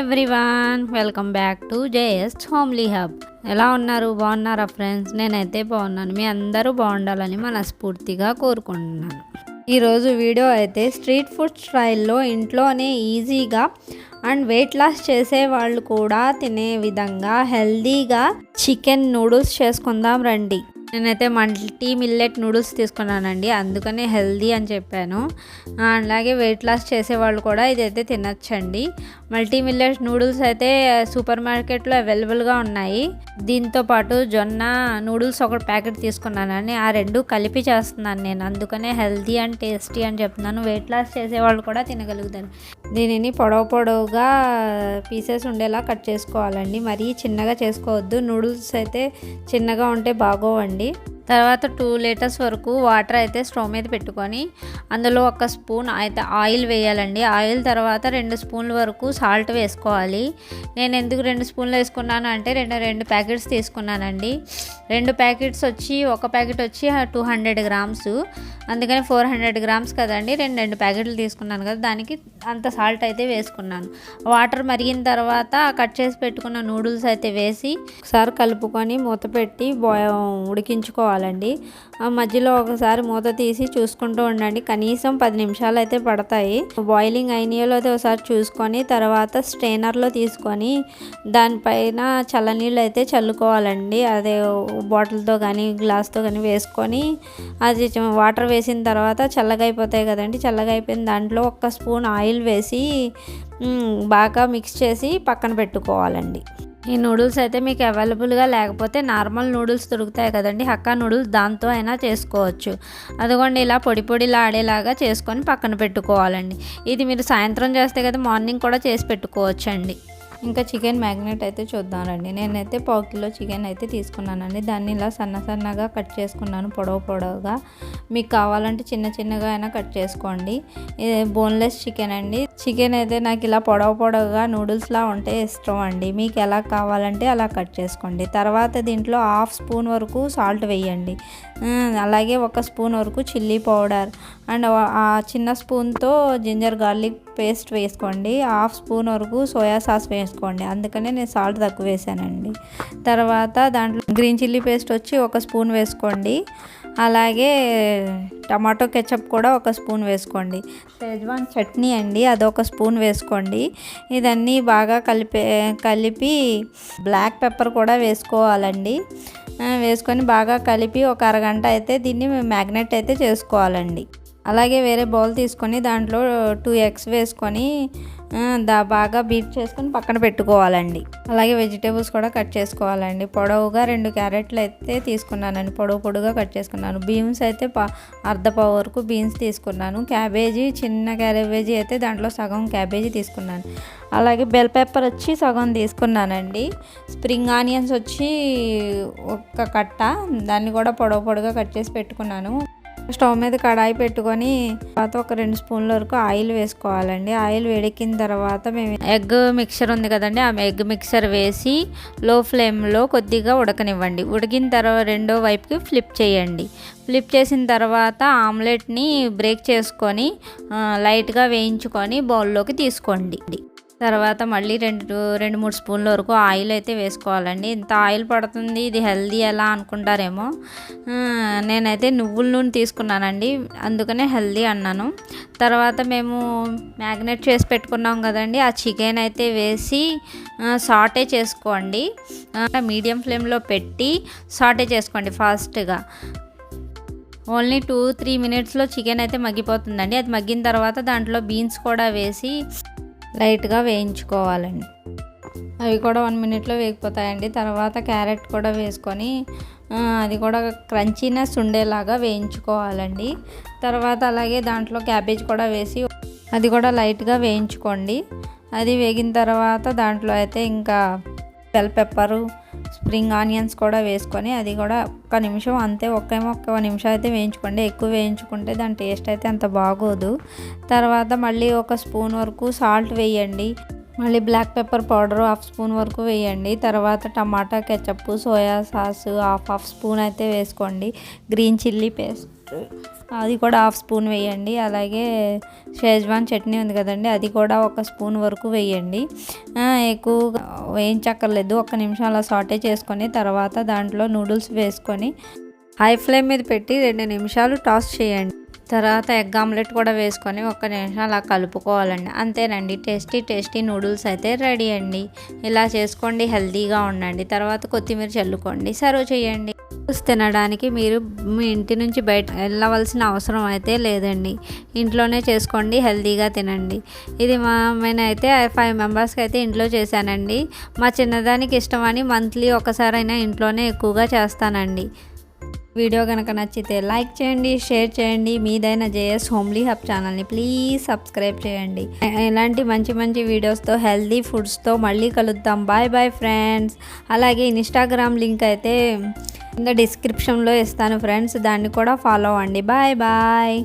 Everyone, welcome back to JS homely hub. ఎలా ఉన్నారు? బాగున్నారా ఫ్రెండ్స్? నేనైతే బాగున్నాను. మీ అందరూ బాగుండాలని మనస్ఫూర్తిగా కోరుకుంటున్నాను. ఈరోజు వీడియో అయితే స్ట్రీట్ ఫుడ్ స్టైల్లో ఇంట్లోనే ఈజీగా అండ్ వెయిట్ లాస్ చేసే వాళ్ళు కూడా తినే విధంగా హెల్దీగా చికెన్ నూడిల్స్ చేసుకుందాం రండి. నేనైతే మల్టీ మిల్లెట్ నూడిల్స్ తీసుకున్నానండి, అందుకనే హెల్దీ అని చెప్పాను. అలాగే వెయిట్ లాస్ చేసేవాళ్ళు కూడా ఇదైతే తినచ్చండి. మల్టీ మిల్లెట్ నూడిల్స్ అయితే సూపర్ మార్కెట్లో అవైలబుల్గా ఉన్నాయి. దీంతో పాటు జొన్న నూడిల్స్ ఒక ప్యాకెట్ తీసుకున్నానండి. ఆ రెండు కలిపి చేస్తున్నాను నేను, అందుకనే హెల్దీ అండ్ టేస్టీ అని చెప్తున్నాను. వెయిట్ లాస్ చేసేవాళ్ళు కూడా తినగలుగుతారు. దీనిని పొడవుగా పీసెస్ ఉండేలా కట్ చేసుకోవాలండి. మరీ చిన్నగా చేసుకోవద్దు, నూడిల్స్ అయితే చిన్నగా ఉంటే బాగోవండి. తర్వాత 2 లీటర్స్ వరకు వాటర్ అయితే స్టవ్ మీద పెట్టుకొని అందులో 1 స్పూన్ అయితే ఆయిల్ వేయాలండి. ఆయిల్ తర్వాత 2 స్పూన్ల వరకు సాల్ట్ వేసుకోవాలి. నేను ఎందుకు 2 స్పూన్లు వేసుకున్నాను అంటే రెండు ప్యాకెట్స్ తీసుకున్నానండి. 2 ప్యాకెట్స్ వచ్చి ఒక ప్యాకెట్ వచ్చి 200 గ్రామ్స్, అందుకని 400 గ్రామ్స్ కదండి. రెండు ప్యాకెట్లు తీసుకున్నాను కదా, దానికి అంత సాల్ట్ అయితే వేసుకున్నాను. వాటర్ మరిగిన తర్వాత కట్ చేసి పెట్టుకున్న నూడిల్స్ అయితే వేసి ఒకసారి కలుపుకొని మూత పెట్టి ఉడికించుకోవాలండి. మధ్యలో ఒకసారి మూత తీసి చూసుకుంటూ ఉండండి. కనీసం 10 నిమిషాలు అయితే పడతాయి. బాయిలింగ్ అయినాయో లేదో ఒకసారి చూసుకొని తర్వాత స్ట్రైనర్లో తీసుకొని దానిపైన చల్లనీళ్ళు అయితే చల్లుకోవాలండి. అదే బాటిల్తో కానీ గ్లాస్తో కానీ వేసుకొని అది వాటర్ వేసిన తర్వాత చల్లగా అయిపోతాయి కదండి. చల్లగా అయిపోయిన దాంట్లో 1 స్పూన్ ఆయిల్ వేసి బాగా మిక్స్ చేసి పక్కన పెట్టుకోవాలండి. ఈ నూడిల్స్ అయితే మీకు అవైలబుల్గా లేకపోతే నార్మల్ నూడిల్స్ దొరుకుతాయి కదండి, హక్కా నూడిల్స్, దాంతో అయినా చేసుకోవచ్చు. అదిగోండి ఇలా పొడిలా ఆడేలాగా చేసుకొని పక్కన పెట్టుకోవాలండి. ఇది మీరు సాయంత్రం చేస్తే కదా మార్నింగ్ కూడా చేసి పెట్టుకోవచ్చండి. ఇంకా చికెన్ మ్యాగ్నెట్ అయితే చూద్దామండి. నేనైతే 1 కిలో చికెన్ అయితే తీసుకున్నానండి. దాన్ని ఇలా సన్నగా కట్ చేసుకున్నాను, పొడవుగా. మీకు కావాలంటే చిన్నగా అయినా కట్ చేసుకోండి. ఇది బోన్లెస్ చికెన్ అండి. చికెన్ అయితే నాకు ఇలా పొడవుగా నూడిల్స్లా ఉంటే ఇష్టం అండి. మీకు ఎలా కావాలంటే అలా కట్ చేసుకోండి. తర్వాత దీంట్లో 1/2 స్పూన్ వరకు సాల్ట్ వేయండి. అలాగే 1 స్పూన్ వరకు చిల్లీ పౌడర్ అండ్ ఆ చిన్న స్పూన్తో జింజర్ గార్లిక్ పేస్ట్ వేసుకోండి. 1/2 స్పూన్ వరకు సోయా సాస్ వేసుకోండి, అందుకనే నేను సాల్ట్ తక్కువ వేసానండి. తర్వాత దాంట్లో గ్రీన్ చిల్లీ పేస్ట్ వచ్చి 1 స్పూన్ వేసుకోండి. అలాగే టమాటో కెచప్ కూడా 1 స్పూన్ వేసుకోండి. షెజ్వాన్ చట్నీ అండి, అది 1 స్పూన్ వేసుకోండి. ఇదన్నీ బాగా కలిపి బ్లాక్ పెప్పర్ కూడా వేసుకోవాలండి. వేసుకొని బాగా కలిపి ఒక అరగంట అయితే దీన్ని మ్యాగ్నెట్ అయితే చేసుకోవాలండి. అలాగే వేరే బౌల్ తీసుకొని దాంట్లో 2 ఎగ్స్ వేసుకొని బాగా బీట్ చేసుకొని పక్కన పెట్టుకోవాలండి. అలాగే వెజిటేబుల్స్ కూడా కట్ చేసుకోవాలండి. పొడవుగా 2 క్యారెట్లు అయితే తీసుకున్నానండి, పొడుగా కట్ చేసుకున్నాను. బీన్స్ అయితే అర్ధ పావు వరకు బీన్స్ తీసుకున్నాను. క్యాబేజీ, చిన్న క్యాబేజీ అయితే దాంట్లో సగం క్యాబేజీ తీసుకున్నాను. అలాగే బెల్ పెప్పర్ వచ్చి సగం తీసుకున్నానండి. స్ప్రింగ్ ఆనియన్స్ వచ్చి 1 కట్ట, దాన్ని కూడా పొడవుగా కట్ చేసి పెట్టుకున్నాను. స్టవ్ మీద కడాయి పెట్టుకొని తర్వాత 2 స్పూన్ల వరకు ఆయిల్ వేసుకోవాలండి. ఆయిల్ వేడెక్కిన తర్వాత మేము ఎగ్ మిక్చర్ ఉంది కదండి, ఆ ఎగ్ మిక్చర్ వేసి లో ఫ్లేమ్లో కొద్దిగా ఉడకనివ్వండి. ఉడికిన తర్వాత రెండో వైపుకి ఫ్లిప్ చేయండి. ఫ్లిప్ చేసిన తర్వాత ఆమ్లెట్ని బ్రేక్ చేసుకొని లైట్గా వేయించుకొని బౌల్లోకి తీసుకోండి. తర్వాత మళ్ళీ 2-3 స్పూన్ల వరకు ఆయిల్ అయితే వేసుకోవాలండి. ఇంత ఆయిల్ పడుతుంది, ఇది హెల్దీ ఎలా అనుకుంటారేమో. నేనైతే నువ్వుల నూనె తీసుకున్నానండి, అందుకనే హెల్దీ అన్నాను. తర్వాత మేము మ్యాగ్నెట్ చేసి పెట్టుకున్నాం కదండి, ఆ చికెన్ అయితే వేసి సాటే చేసుకోండి. మీడియం ఫ్లేమ్లో పెట్టి సాటే చేసుకోండి ఫాస్ట్గా. ఓన్లీ 2-3 మినిట్స్లో చికెన్ అయితే మగ్గిపోతుందండి. అది మగ్గిన తర్వాత దాంట్లో బీన్స్ కూడా వేసి లైట్గా వేయించుకోవాలండి. అవి కూడా 1 మినిట్లో వేగిపోతాయండి. తర్వాత క్యారెట్ కూడా వేసుకొని అది కూడా క్రంచీనెస్ ఉండేలాగా వేయించుకోవాలండి. తర్వాత అలాగే దాంట్లో క్యాబేజ్ కూడా వేసి అది కూడా లైట్గా వేయించుకోండి. అది వేగిన తర్వాత దాంట్లో అయితే ఇంకా బెల్ పెప్పరు, స్ప్రింగ్ ఆనియన్స్ కూడా వేసుకొని అది కూడా 1 నిమిషం అంతే, 1 నిమిషం అయితే వేయించుకోండి. ఎక్కువ వేయించుకుంటే దాని టేస్ట్ అయితే అంత బాగోదు. తర్వాత మళ్ళీ 1 స్పూన్ వరకు సాల్ట్ వేయండి. మళ్ళీ బ్లాక్ పెప్పర్ పౌడర్ 1/2 స్పూన్ వరకు వేయండి. తర్వాత టమాటా కెచప్, సోయా సాస్ 1/2 స్పూన్ అయితే వేసుకోండి. గ్రీన్ చిల్లీ పేస్ట్ అది కూడా హాఫ్ స్పూన్ వేయండి. అలాగే షేజ్వాన్ చట్నీ ఉంది కదండి, అది కూడా 1 స్పూన్ వరకు వేయండి. ఎక్కువగా వేయించక్కర్లేదు, 1 నిమిషం అలా సాటే చేసుకొని తర్వాత దాంట్లో నూడిల్స్ వేసుకొని హై ఫ్లేమ్ మీద పెట్టి 2 నిమిషాలు టాస్ చేయండి. తర్వాత ఎగ్ ఆమ్లెట్ కూడా వేసుకొని 1 నిమిషం అలా కలుపుకోవాలండి. అంతేనండి, టేస్టీ నూడిల్స్ అయితే రెడీ అండి. ఇలా చేసుకోండి, హెల్తీగా ఉండండి. తర్వాత కొత్తిమీర చల్లుకోండి, సర్వ్ చేయండి. తినడానికి మీరు మీ ఇంటి నుంచి బయట వెళ్ళవలసిన అవసరం అయితే లేదండి. ఇంట్లోనే చేసుకోండి, హెల్తీగా తినండి. ఇది నేనైతే 5 మెంబర్స్కి అయితే ఇంట్లో చేశానండి. మా చిన్నదానికి ఇష్టమని మంత్లీ ఒకసారైనా ఇంట్లోనే ఎక్కువగా చేస్తానండి. వీడియో కనుక నచ్చితే లైక్ చేయండి, షేర్ చేయండి. మీదైన జేఎస్ హోమ్లీ హబ్ ఛానల్ని ప్లీజ్ సబ్స్క్రైబ్ చేయండి. ఇలాంటి మంచి వీడియోస్తో హెల్తీ ఫుడ్స్తో మళ్ళీ కలుద్దాం. Bye friends. అలాగే ఇన్స్టాగ్రామ్ లింక్ అయితే కింద డిస్క్రిప్షన్లో ఇస్తాను ఫ్రెండ్స్, దాన్ని కూడా ఫాలో అవ్వండి. బాయ్.